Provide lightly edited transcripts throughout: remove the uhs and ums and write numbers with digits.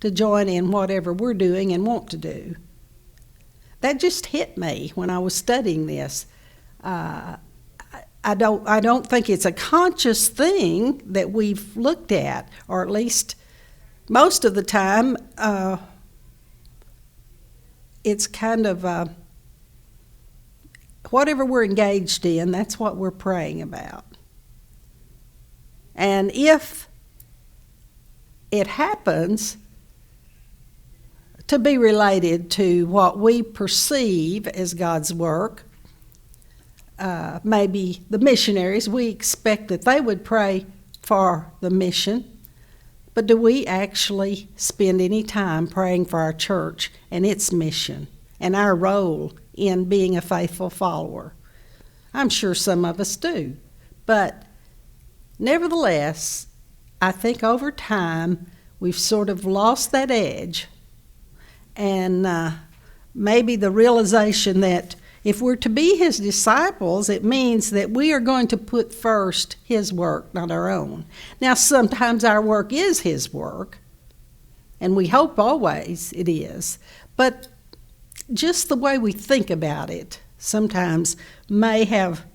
to join in whatever we're doing and want to do. That just hit me when I was studying this. I don't think it's a conscious thing that we've looked at, or at least most of the time it's kind of whatever we're engaged in, that's what we're praying about. And if it happens to be related to what we perceive as God's work, maybe the missionaries, we expect that they would pray for the mission, but do we actually spend any time praying for our church and its mission and our role in being a faithful follower? I'm sure some of us do, but nevertheless, I think over time we've sort of lost that edge, and maybe the realization that if we're to be his disciples, it means that we are going to put first his work, not our own. Now, sometimes our work is his work, and we hope always it is, but just the way we think about it sometimes may have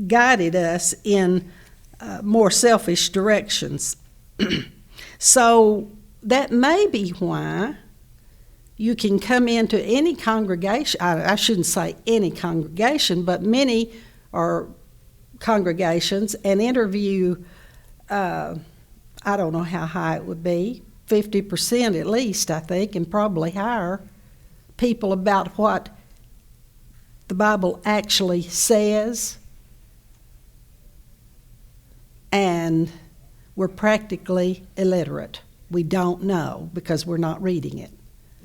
guided us in more selfish directions. So that may be why you can come into any congregation. I shouldn't say any congregation, but many are congregations, and interview, I don't know how high it would be, 50% at least, I think, and probably higher, people about what the Bible actually says, and we're practically illiterate. We don't know because we're not reading it.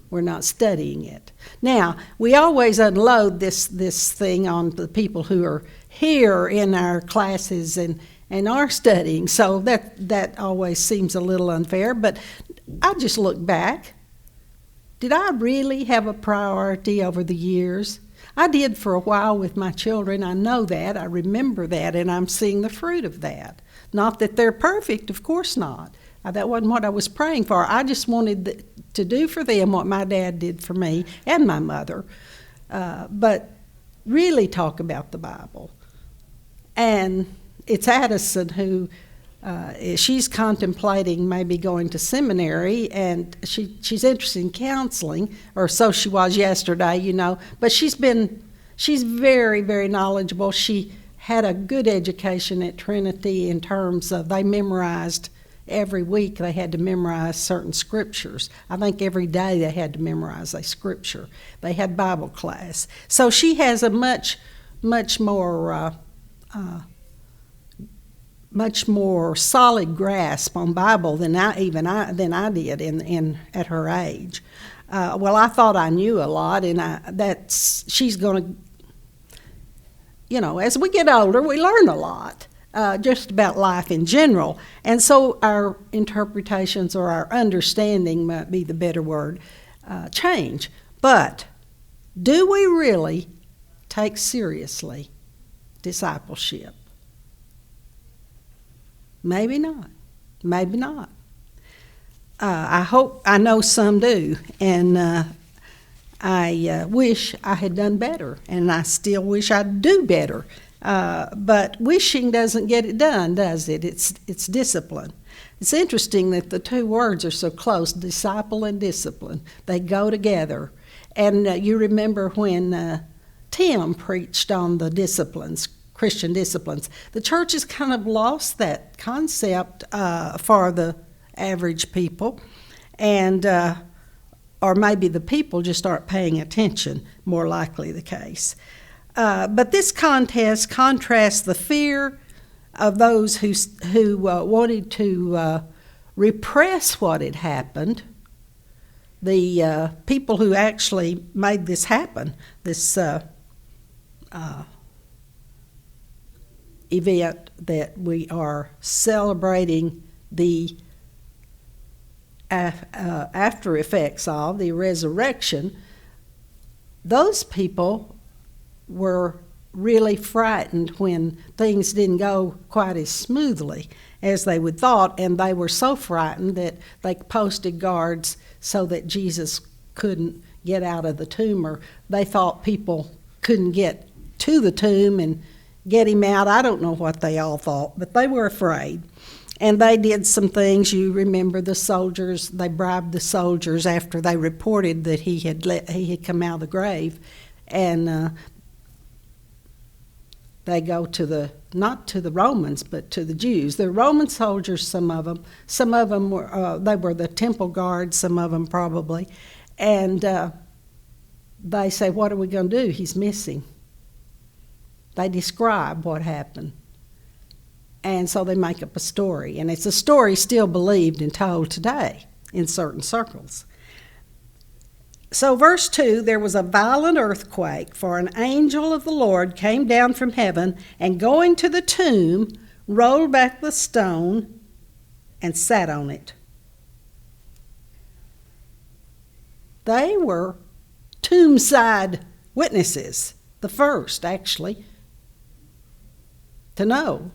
We're not studying it. Now, we always unload this thing on the people who are here in our classes and are studying, so that always seems a little unfair, but I just look back. Did I really have a priority over the years? I did for a while with my children. I know that. I remember that, and I'm seeing the fruit of that. Not that they're perfect, of course not. That wasn't what I was praying for. I just wanted to do for them what my dad did for me and my mother, but really talk about the Bible. And it's Addison who, she's contemplating maybe going to seminary, and she's interested in counseling, or so she was yesterday, but she's very, very knowledgeable. She had a good education at Trinity in terms of they memorized. Every week they had to memorize certain scriptures. I think every day they had to memorize a scripture. They had Bible class. So she has a much more solid grasp on Bible than I did in at her age. Well, I thought I knew a lot, and she's going to, as we get older, we learn a lot. Just about life in general. And so our interpretations, or our understanding might be the better word, change. But do we really take seriously discipleship? Maybe not. Maybe not. I know some do, and I wish I had done better, and I still wish I'd do better. But wishing doesn't get it done, does it? It's discipline. It's interesting that the two words are so close, disciple and discipline. They go together. And you remember when Tim preached on the disciplines, Christian disciplines, the church has kind of lost that concept for the average people, and or maybe the people just aren't paying attention, more likely the case. But this contest contrasts the fear of those who wanted to repress what had happened, the people who actually made this happen, this event that we are celebrating the after effects of, the resurrection. Those people were really frightened when things didn't go quite as smoothly as they would thought, and they were so frightened that they posted guards so that Jesus couldn't get out of the tomb, or they thought people couldn't get to the tomb and get him out. I don't know what they all thought, but they were afraid. And they did some things. You remember the soldiers, they bribed the soldiers after they reported that he had come out of the grave. And they go to not to the Romans, but to the Jews. The Roman soldiers, some of them were, they were the temple guards, some of them probably. And they say, what are we going to do? He's missing. They describe what happened. And so they make up a story. And it's a story still believed and told today in certain circles. So verse 2, there was a violent earthquake, for an angel of the Lord came down from heaven, and going to the tomb, rolled back the stone and sat on it. They were tombside witnesses, the first actually to know.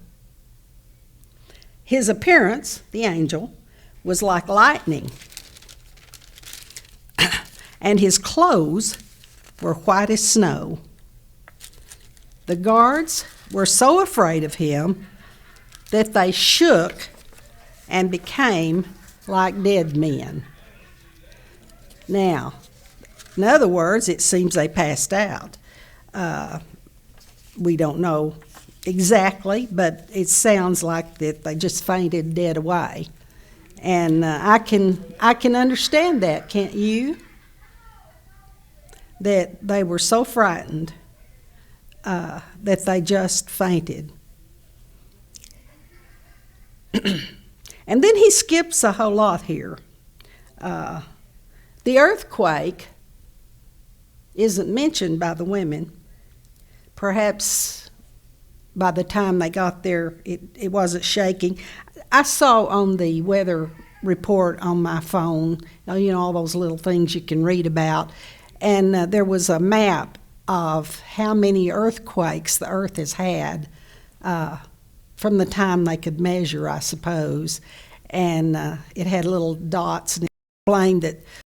His appearance, the angel, was like lightning, and his clothes were white as snow. The guards were so afraid of him that they shook and became like dead men. Now, in other words, it seems they passed out. We don't know exactly, but it sounds like that they just fainted dead away. And I can understand that, can't you? That they were so frightened that they just fainted. And then he skips a whole lot here. The earthquake isn't mentioned by the women. Perhaps by the time they got there, it wasn't shaking. I saw on the weather report on my phone, you know, all those little things you can read about, and there was a map of how many earthquakes the earth has had from the time they could measure, I suppose. And it had little dots, and it explained that